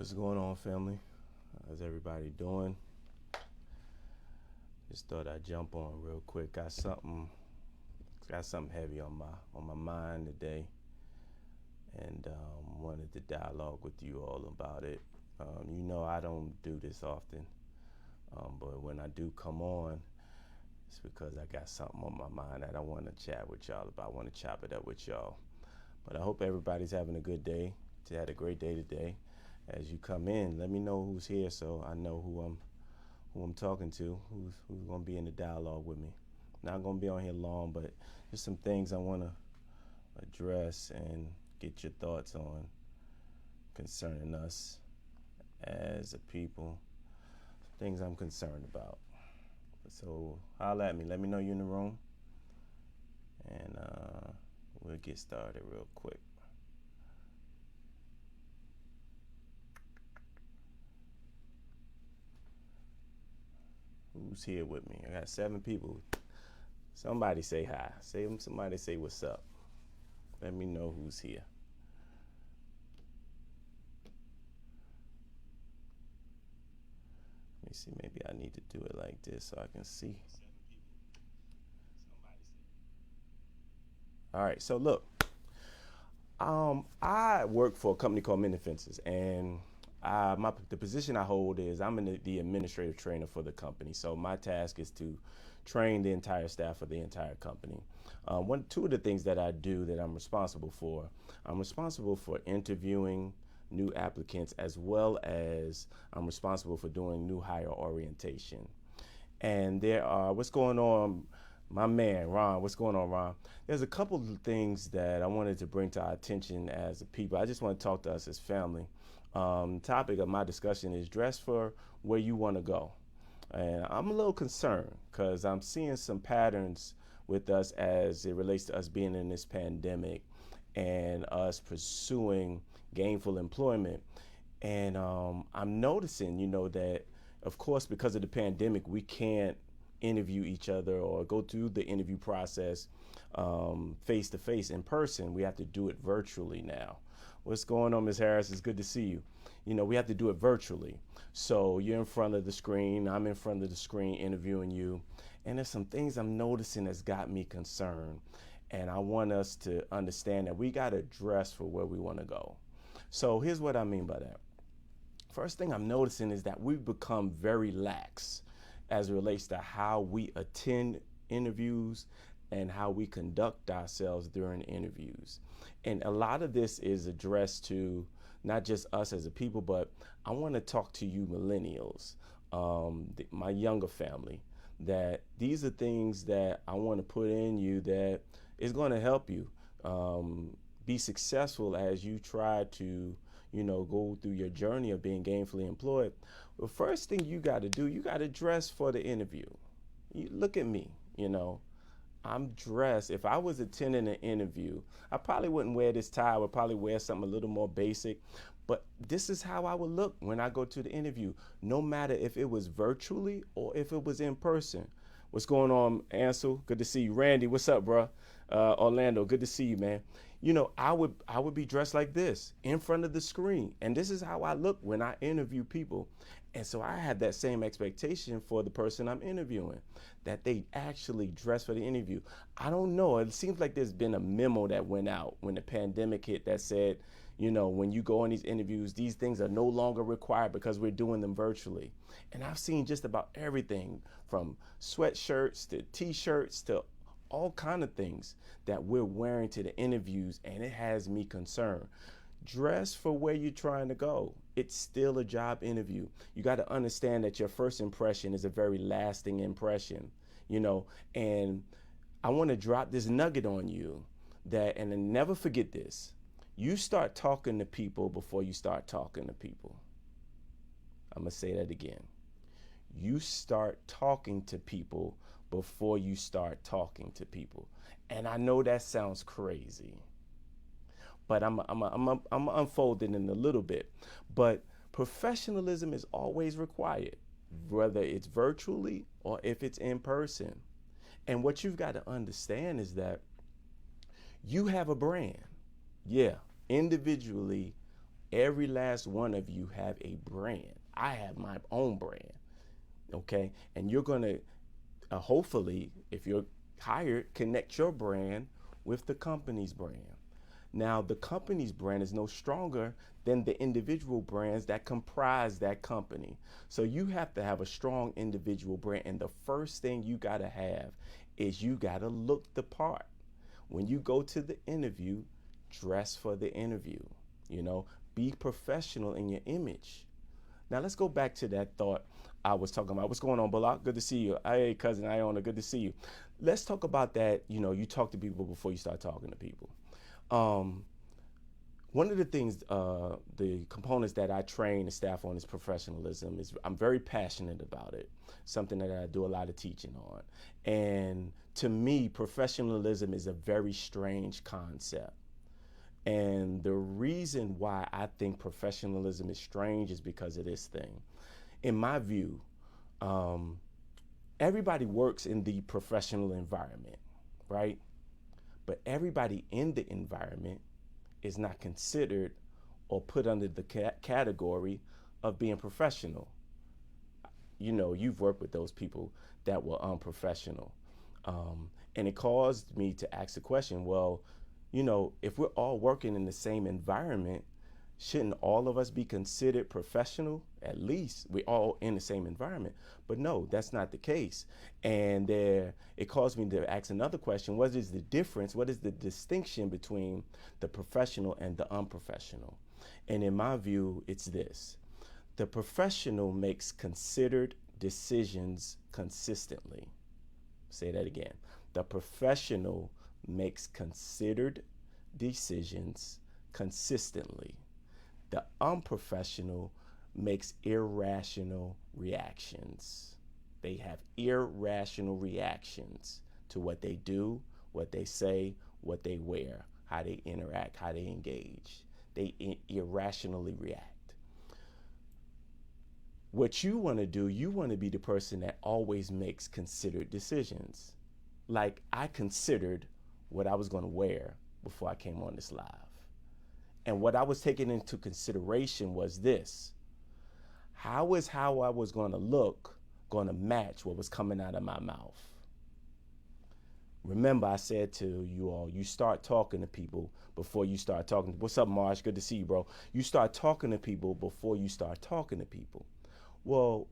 What's going on, family? How's everybody doing? Just thought I'd jump on real quick. Got something heavy on my mind today, and wanted to dialogue with you all about it. I don't do this often, but when I do come on, it's because I got something on my mind that I want to chat with y'all about. I want to chop it up with y'all. But I hope everybody's having a good day. Had a great day today. As you come in, let me know who's here so I know who I'm talking to, who's gonna be in the dialogue with me. Not gonna be on here long, but just some things I want to address and get your thoughts on concerning us as a people, things I'm concerned about. So holla at me. Let me know you're in the room, and we'll get started real quick. Who's here with me? I got 7 people. Somebody say hi. Somebody say what's up. Let me know who's here. Let me see. Maybe I need to do it like this so I can see. All right. So look, I work for a company called Mending Fences, and the position I hold is I'm the administrative trainer for the company. So my task is to train the entire staff of the entire company. Two of the things that I do that I'm responsible for interviewing new applicants, as well as I'm responsible for doing new hire orientation. And what's going on, my man, Ron, what's going on, Ron? There's a couple of things that I wanted to bring to our attention as a people. I just want to talk to us as family. Topic of my discussion is dress for where you want to go. And I'm a little concerned because I'm seeing some patterns with us as it relates to us being in this pandemic and us pursuing gainful employment. And I'm noticing, that, of course, because of the pandemic, we can't interview each other or go through the interview process face to face in person. We have to do it virtually now. What's going on, Ms. Harris? It's good to see you. We have to do it virtually. So you're in front of the screen, I'm in front of the screen interviewing you. And there's some things I'm noticing that's got me concerned. And I want us to understand that we got to dress for where we want to go. So here's what I mean by that. First thing I'm noticing is that we've become very lax as it relates to how we attend interviews and how we conduct ourselves during interviews. And a lot of this is addressed to not just us as a people, but I want to talk to you millennials, my younger family, that these are things that I want to put in you that is going to help you be successful as you try to, go through your journey of being gainfully employed. The first thing you got to do, you got to dress for the interview. Look at me, I'm dressed. If I was attending an interview, I probably wouldn't wear this tie. I would probably wear something a little more basic. But this is how I would look when I go to the interview, no matter if it was virtually or if it was in person. What's going on, Ansel? Good to see you. Randy, what's up, bro? Orlando, good to see you, man. I would be dressed like this in front of the screen. And this is how I look when I interview people. And so I had that same expectation for the person I'm interviewing, that they actually dress for the interview. I don't know. It seems like there's been a memo that went out when the pandemic hit that said, when you go on these interviews, these things are no longer required because we're doing them virtually. And I've seen just about everything from sweatshirts to t-shirts to all kind of things that we're wearing to the interviews, and it has me concerned. Dress for where you're trying to go. It's still a job interview. You got to understand that your first impression is a very lasting impression, and I want to drop this nugget on you and then never forget this. You start talking to people before you start talking to people. I'm going to say that again. You start talking to people before you start talking to people. And I know that sounds crazy, but I'm unfolding in a little bit. But professionalism is always required, whether it's virtually or if it's in person. And what you've got to understand is that you have a brand. Yeah, individually, Every last one of you have a brand. I have my own brand, okay? And you're going to hopefully, if you're hired, connect your brand with the company's brand. Now, the company's brand is no stronger than the individual brands that comprise that company. So you have to have a strong individual brand. And the first thing you got to have is you got to look the part. When you go to the interview, dress for the interview. You know, be professional in your image. Now let's go back to that thought I was talking about. What's going on, Balak? Good to see you. Hey, cousin Iona, good to see you. Let's talk about that. You know, you talk to people before you start talking to people. One of the things, the components that I train the staff on is professionalism. I'm very passionate about it, something that I do a lot of teaching on. And to me, professionalism is a very strange concept. And the reason why I think professionalism is strange is because of this thing. In my view, everybody works in the professional environment, right? But everybody in the environment is not considered or put under the category of being professional. You know, you've worked with those people that were unprofessional. And it caused me to ask the question, well, you know, if we're all working in the same environment, shouldn't all of us be considered professional? At least we're all in the same environment. But no, that's not the case. And it caused me to ask another question. What is the difference? What is the distinction between the professional and the unprofessional? And in my view, it's this. The professional makes considered decisions consistently. Say that again. The professional makes considered decisions consistently. The unprofessional makes irrational reactions. They have irrational reactions to what they do, what they say, what they wear, how they interact, how they engage. They irrationally react. What you want to do, you want to be the person that always makes considered decisions. Like I considered what I was going to wear before I came on this live. And what I was taking into consideration was this. How is how I was going to look going to match what was coming out of my mouth? Remember, I said to you all, you start talking to people before you start talking. What's up, Marsh? Good to see you, bro. You start talking to people before you start talking to people. Well,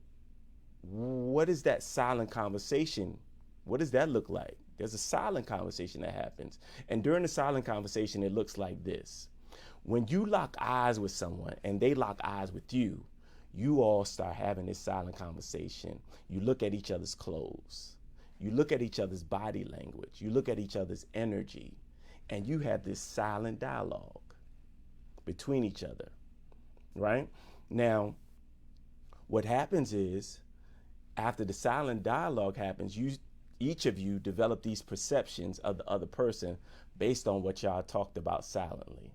what is that silent conversation? What does that look like? There's a silent conversation that happens. And during the silent conversation, it looks like this. When you lock eyes with someone and they lock eyes with you, you all start having this silent conversation. You look at each other's clothes. You look at each other's body language. You look at each other's energy. And you have this silent dialogue between each other, right? Now, what happens is, after the silent dialogue happens, each of you develop these perceptions of the other person based on what y'all talked about silently.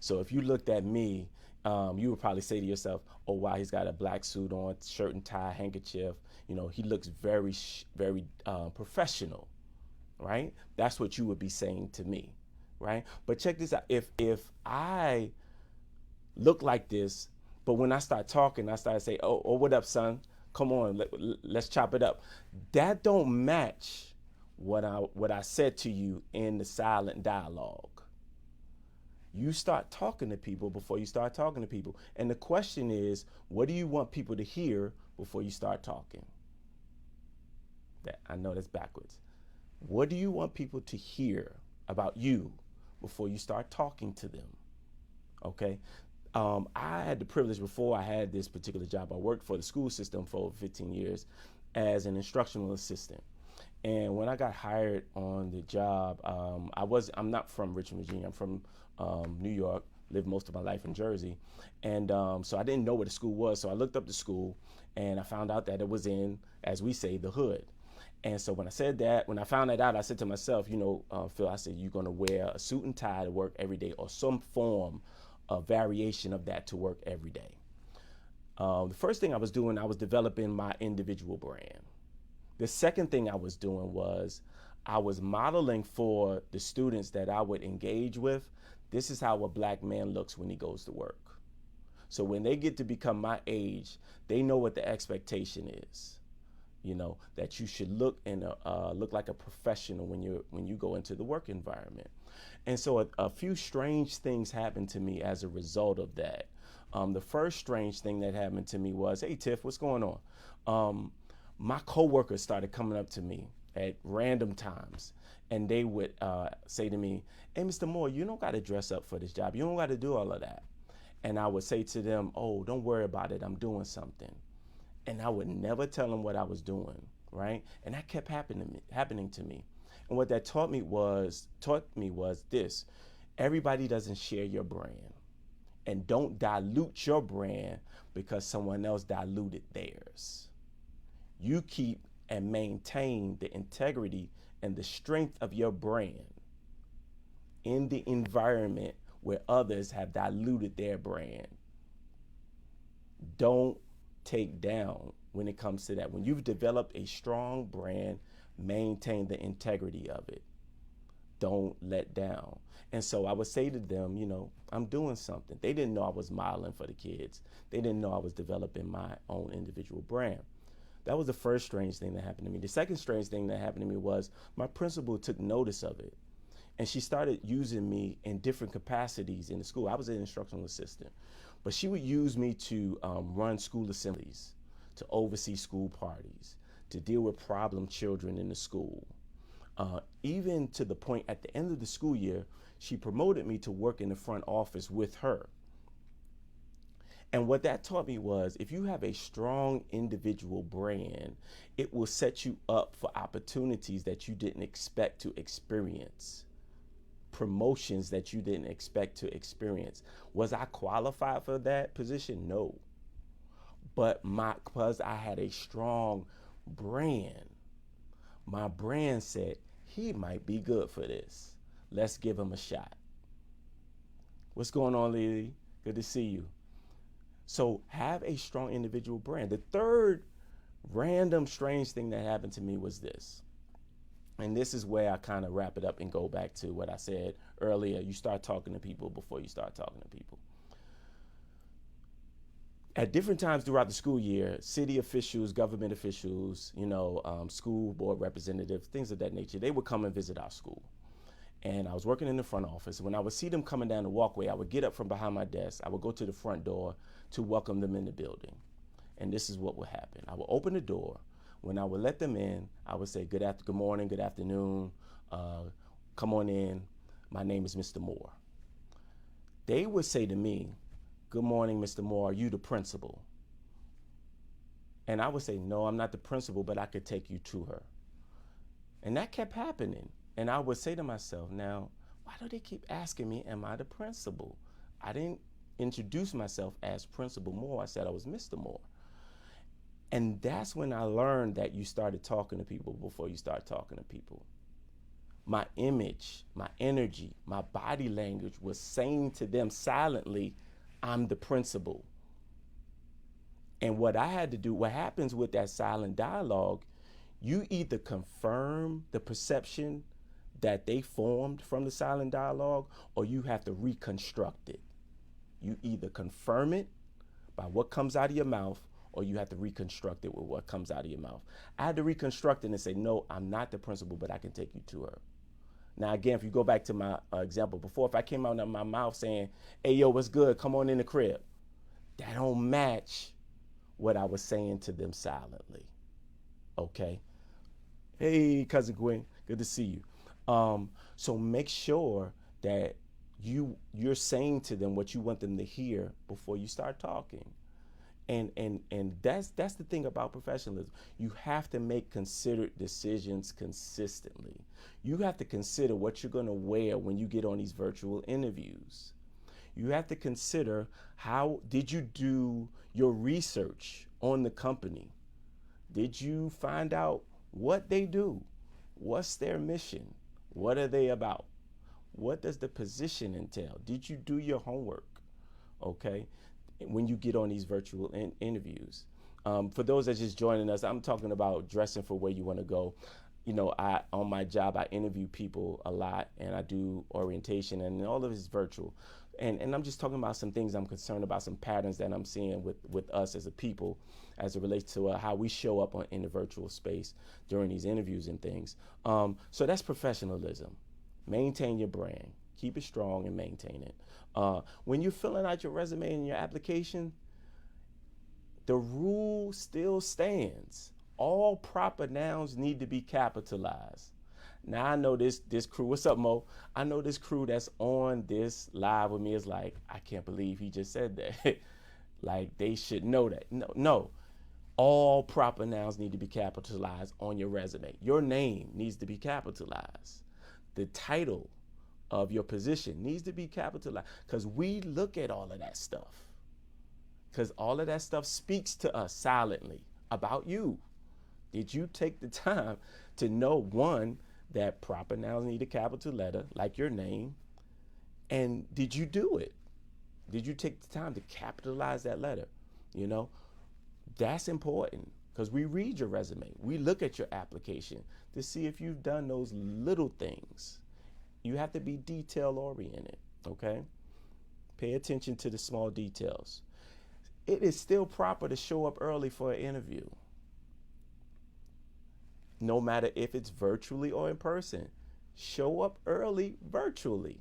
So if you looked at me, you would probably say to yourself, oh, wow, he's got a black suit on, shirt and tie, handkerchief. You know, he looks very professional, right? That's what you would be saying to me, right? But check this out. If I look like this, but when I start talking, I start to say, oh, what up, son? Come on, let's chop it up. That don't match what I said to you in the silent dialogue. You start talking to people before you start talking to people. And the question is, what do you want people to hear before you start talking? I know that's backwards. What do you want people to hear about you before you start talking to them? Okay. I had the privilege before I had this particular job. I worked for the school system for over 15 years as an instructional assistant. And when I got hired on the job, I'm not from Richmond, Virginia. I'm from New York, lived most of my life in Jersey. And so I didn't know where the school was. So I looked up the school and I found out that it was in, as we say, the hood. And so when I found that out, I said to myself, you know, Phil, I said, you're going to wear a suit and tie to work every day or some form of variation of that to work every day. The first thing I was doing, I was developing my individual brand. The second thing I was doing was I was modeling for the students that I would engage with. This is how a black man looks when he goes to work. So when they get to become my age, they know what the expectation is. That you should look like a professional when you go into the work environment. And so a few strange things happened to me as a result of that. The first strange thing that happened to me was, "Hey Tiff, what's going on?" My coworkers started coming up to me at random times, and they would say to me, "Hey, Mr. Moore, you don't got to dress up for this job. You don't got to do all of that." And I would say to them, "Oh, don't worry about it. I'm doing something." And I would never tell them what I was doing, right? And that kept happening to me. And what that taught me was this: everybody doesn't share your brand, and don't dilute your brand because someone else diluted theirs. You keep and maintain the integrity and the strength of your brand in the environment where others have diluted their brand. Don't take down when it comes to that. When you've developed a strong brand, maintain the integrity of it. Don't let down. And so I would say to them, I'm doing something. They didn't know I was modeling for the kids. They didn't know I was developing my own individual brand. That was the first strange thing that happened to me. The second strange thing that happened to me was my principal took notice of it. And she started using me in different capacities in the school. I was an instructional assistant, but she would use me to run school assemblies, to oversee school parties, to deal with problem children in the school. Even to the point at the end of the school year, she promoted me to work in the front office with her. And what that taught me was, if you have a strong individual brand, it will set you up for opportunities that you didn't expect to experience, promotions that you didn't expect to experience. Was I qualified for that position? No. But because I had a strong brand, my brand said, he might be good for this. Let's give him a shot. What's going on, Lily? Good to see you. So have a strong individual brand. The third random strange thing that happened to me was this. And this is where I kind of wrap it up and go back to what I said earlier. You start talking to people before you start talking to people. At different times throughout the school year, city officials, government officials, school board representatives, things of that nature, they would come and visit our school. And I was working in the front office. When I would see them coming down the walkway, I would get up from behind my desk. I would go to the front door to welcome them in the building. And this is what would happen. I would open the door. When I would let them in, I would say, good morning, good afternoon, come on in. My name is Mr. Moore. They would say to me, good morning, Mr. Moore, are you the principal? And I would say, no, I'm not the principal, but I could take you to her. And that kept happening. And I would say to myself, now, why do they keep asking me, am I the principal? I didn't introduce myself as Principal Moore. I said I was Mr. Moore. And that's when I learned that you started talking to people before you start talking to people. My image, my energy, my body language was saying to them silently, I'm the principal. And what I had to do, what happens with that silent dialogue, you either confirm the perception that they formed from the silent dialogue, or you have to reconstruct it. You either confirm it by what comes out of your mouth, or you have to reconstruct it with what comes out of your mouth. I had to reconstruct it and say, no, I'm not the principal, but I can take you to her. Now, again, if you go back to my example before, if I came out of my mouth saying, hey, yo, what's good? Come on in the crib. That don't match what I was saying to them silently. Okay? Hey, Cousin Gwen, good to see you. So make sure that you're saying to them what you want them to hear before you start talking. And that's the thing about professionalism. You have to make considered decisions consistently. You have to consider what you're going to wear when you get on these virtual interviews. You have to consider, how did you do your research on the company? Did you find out what they do? What's their mission? What are they about? What does the position entail? Did you do your homework? Okay, when you get on these virtual interviews. For those that's just joining us, I'm talking about dressing for where you want to go. On my job, I interview people a lot, and I do orientation, and all of it's virtual. And I'm just talking about some things I'm concerned about, some patterns that I'm seeing with us as a people as it relates to how we show up in the virtual space during these interviews and things. So that's professionalism. Maintain your brand. Keep it strong and maintain it. When you're filling out your resume and your application, the rule still stands. All proper nouns need to be capitalized. Now I know this crew. What's up, Mo? I know this crew that's on this live with me is like, I can't believe he just said that. Like they should know that. No. All proper nouns need to be capitalized on your resume. Your name needs to be capitalized. The title of your position needs to be capitalized because we look at all of that stuff. Because all of that stuff speaks to us silently about you. Did you take the time to know, one, that proper nouns need a capital letter, like your name? And did you do it? Did you take the time to capitalize that letter? You know, that's important because we read your resume. We look at your application to see if you've done those little things. You have to be detail oriented, okay? Pay attention to the small details. It is still proper to show up early for an interview, no matter if it's virtually or in person. Show up early virtually.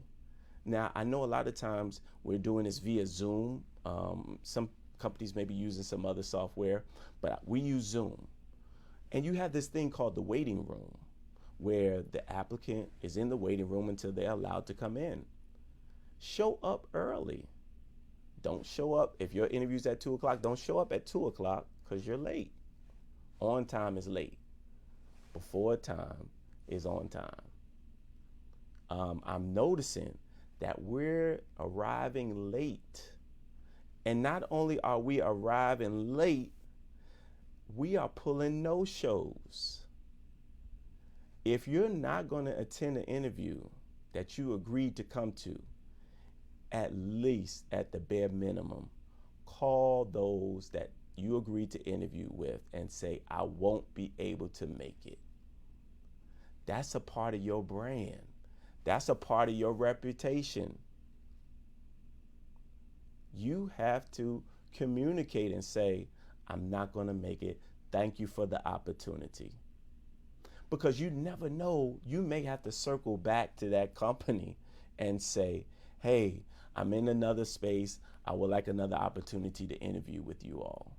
Now, I know a lot of times we're doing this via Zoom. Some companies may be using some other software, but we use Zoom. And you have this thing called the waiting room, where the applicant is in the waiting room until they're allowed to come in. Show up early. Don't show up, if your interview's at 2 o'clock, don't show up at 2 o'clock because you're late. On time is late. Before time is on time. I'm noticing that we're arriving late. And not only are we arriving late, we are pulling no-shows. If you're not going to attend an interview that you agreed to come to, at least at the bare minimum, call those that you agreed to interview with and say, I won't be able to make it. That's a part of your brand. That's a part of your reputation. You have to communicate and say, I'm not going to make it. Thank you for the opportunity. Because you never know, you may have to circle back to that company and say, hey, I'm in another space. I would like another opportunity to interview with you all.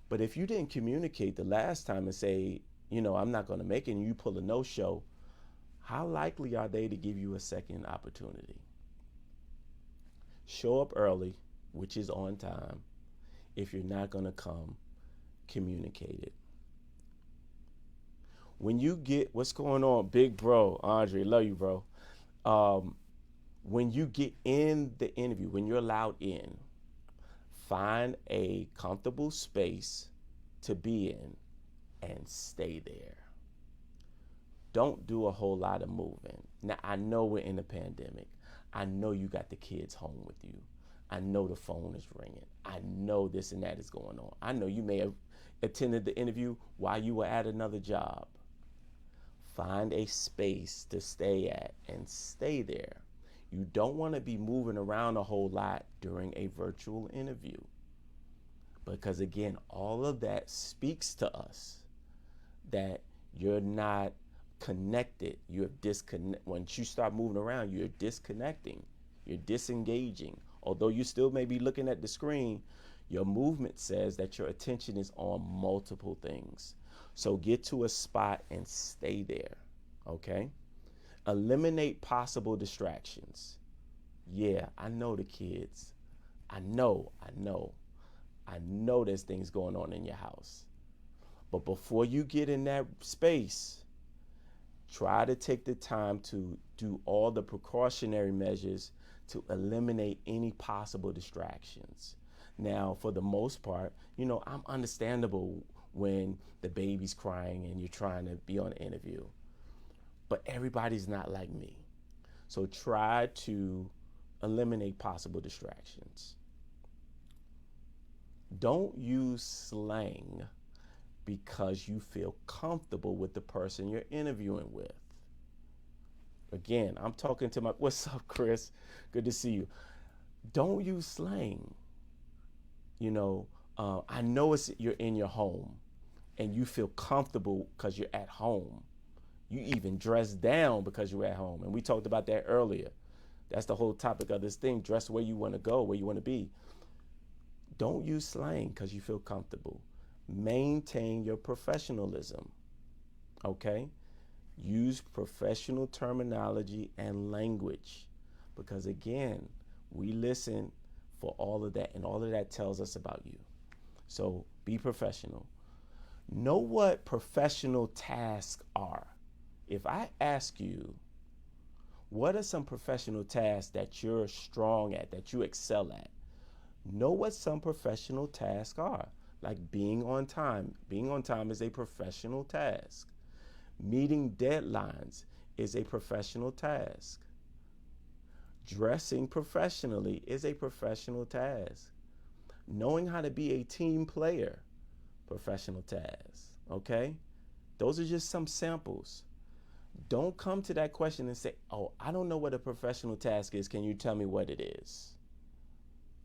But if you didn't communicate the last time and say, I'm not going to make it, and you pull a no-show, how likely are they to give you a second opportunity? Show up early, which is on time. If you're not going to come, communicate it. When you get, what's going on, big bro, Andre, love you, bro. When you get in the interview, when you're allowed in, find a comfortable space to be in and stay there. Don't do a whole lot of moving. Now, I know we're in a pandemic. I know you got the kids home with you. I know the phone is ringing. I know this and that is going on. I know you may have attended the interview while you were at another job. Find a space to stay at and stay there. You don't want to be moving around a whole lot during a virtual interview. Because again, all of that speaks to us that you're not connected. You're disconnect. Once you start moving around, you're disconnecting. You're disengaging. Although you still may be looking at the screen, your movement says that your attention is on multiple things. So get to a spot and stay there, okay? Eliminate possible distractions. Yeah, I know the kids. I know there's things going on in your house. But before you get in that space, try to take the time to do all the precautionary measures to eliminate any possible distractions. Now, for the most part, I'm understandable when the baby's crying and you're trying to be on an interview. But everybody's not like me. So try to eliminate possible distractions. Don't use slang because you feel comfortable with the person you're interviewing with. Again, I'm talking to what's up, Chris? Good to see you. Don't use slang. You know, I know you're in your home and you feel comfortable because you're at home. You even dress down because you're at home. And we talked about that earlier. That's the whole topic of this thing. Dress where you want to go, where you want to be. Don't use slang because you feel comfortable. Maintain your professionalism. Okay? Use professional terminology and language. Because again, we listen for all of that, and all of that tells us about you. So be professional. Know what professional tasks are. If I ask you, what are some professional tasks that you're strong at, that you excel at? Know what some professional tasks are. Like being on time. Being on time is a professional task. Meeting deadlines is a professional task. Dressing professionally is a professional task. Knowing how to be a team player, professional task. Okay? Those are just some samples. Don't come to that question and say, oh, I don't know what a professional task is. Can you tell me what it is?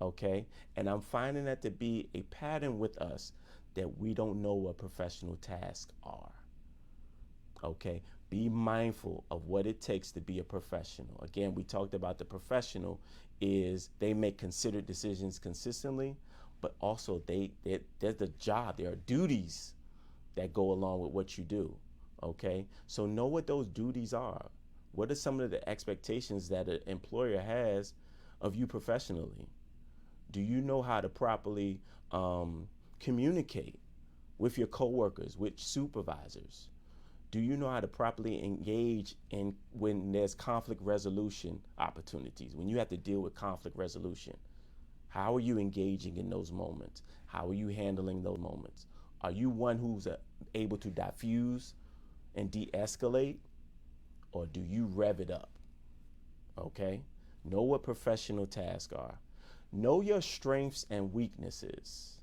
Okay? And I'm finding that to be a pattern with us, that we don't know what professional tasks are. Okay? Be mindful of what it takes to be a professional. Again, we talked about the professional is they make considered decisions consistently, but also there's the job. There are duties that go along with what you do. Okay? So know what those duties are. What are some of the expectations that an employer has of you professionally? Do you know how to properly communicate with your coworkers, with supervisors? Do you know how to properly engage in when there's conflict resolution opportunities, when you have to deal with conflict resolution? How are you engaging in those moments? How are you handling those moments? Are you one who's able to diffuse and de-escalate, or do you rev it up? Okay? Know what professional tasks are. Know your strengths and weaknesses.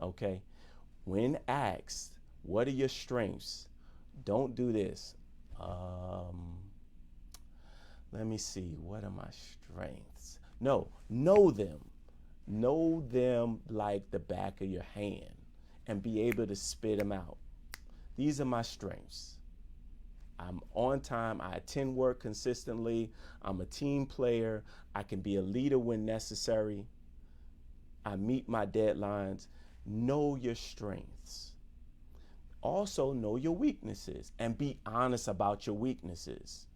Okay? When asked, what are your strengths? Don't do this. Let me see. What are my strengths? No, know them. Know them like the back of your hand and be able to spit them out. These are my strengths. I'm on time. I attend work consistently. I'm a team player. I can be a leader when necessary. I meet my deadlines. Know your strengths. Also know your weaknesses and be honest about your weaknesses.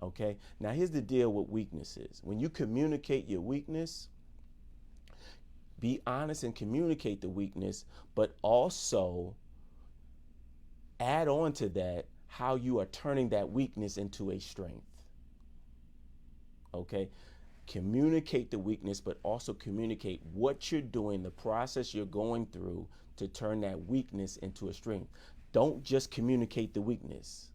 Okay? Now here's the deal with weaknesses. When you communicate your weakness, be honest and communicate the weakness, but also add on to that how you are turning that weakness into a strength. Okay? Communicate the weakness, but also communicate what you're doing, the process you're going through to turn that weakness into a strength. Don't just communicate the weakness.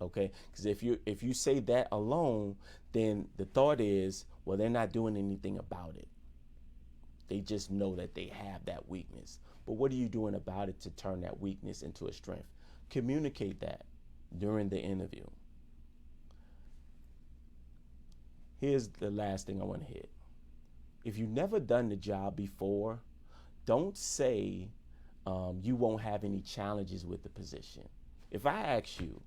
Okay? Because if you say that alone, then the thought is, well, they're not doing anything about it. They just know that they have that weakness. But what are you doing about it to turn that weakness into a strength? Communicate that during the interview. Here's the last thing I want to hit. If you've never done the job before, don't say you won't have any challenges with the position. If I ask you,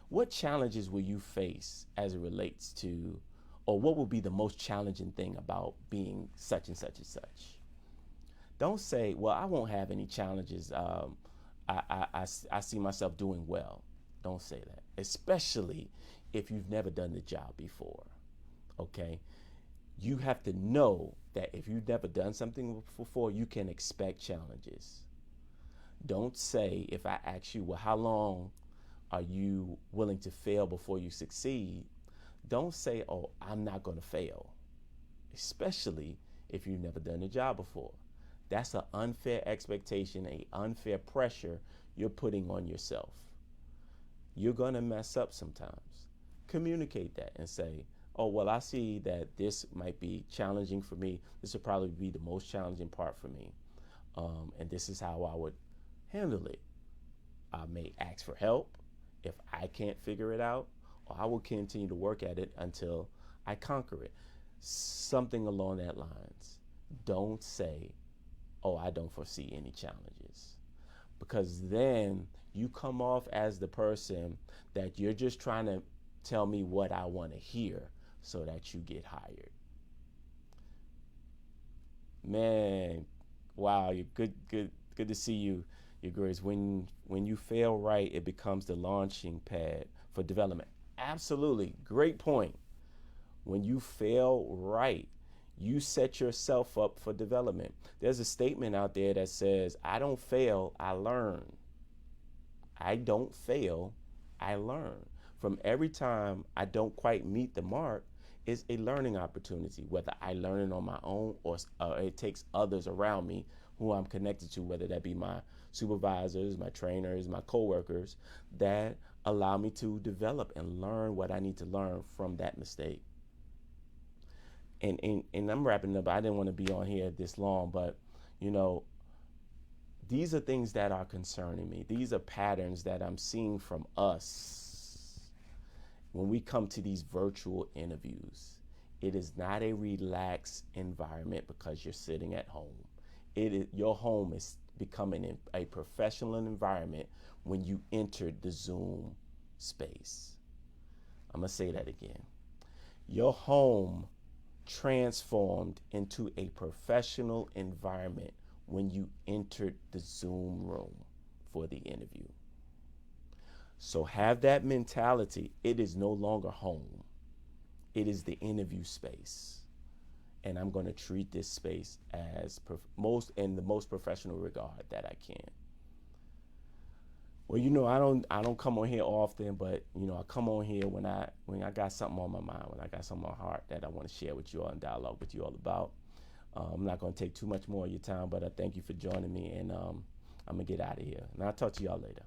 what challenges will you face as it relates to, or what will be the most challenging thing about being such and such and such? Don't say, well, I won't have any challenges. I see myself doing well. Don't say that, especially if you've never done the job before. Okay? You have to know that if you've never done something before, you can expect challenges. Don't say, if I ask you, well, how long are you willing to fail before you succeed? Don't say, oh, I'm not going to fail, especially if you've never done the job before. That's an unfair expectation, an unfair pressure you're putting on yourself. You're going to mess up sometimes. Communicate that and say, oh, well, I see that this might be challenging for me. This would probably be the most challenging part for me. And this is how I would handle it. I may ask for help if I can't figure it out, or I will continue to work at it until I conquer it. Something along that lines. Don't say, oh, I don't foresee any challenges. Because then you come off as the person that you're just trying to tell me what I want to hear so that you get hired. Man, wow, you're good to see you, your Grace. When you fail right, it becomes the launching pad for development. Absolutely, great point. When you fail right, you set yourself up for development. There's a statement out there that says, I don't fail, I learn. I don't fail, I learn. From every time I don't quite meet the mark is a learning opportunity, whether I learn it on my own or it takes others around me who I'm connected to, whether that be my supervisors, my trainers, my coworkers, that allow me to develop and learn what I need to learn from that mistake. And I'm wrapping up. I didn't want to be on here this long, but you know, these are things that are concerning me. These are patterns that I'm seeing from us when we come to these virtual interviews. It is not a relaxed environment because you're sitting at home. Your home is becoming a professional environment when you enter the Zoom space. I'm gonna say that again. Your home transformed into a professional environment when you entered the Zoom room for the interview. So have that mentality. It is no longer home. It is the interview space. And I'm going to treat this space as in the most professional regard that I can. Well, I don't come on here often, but I come on here when I got something on my mind, when I got something on my heart that I want to share with you all and dialogue with you all about. I'm not going to take too much more of your time, but I thank you for joining me, and I'm going to get out of here. And I'll talk to y'all later.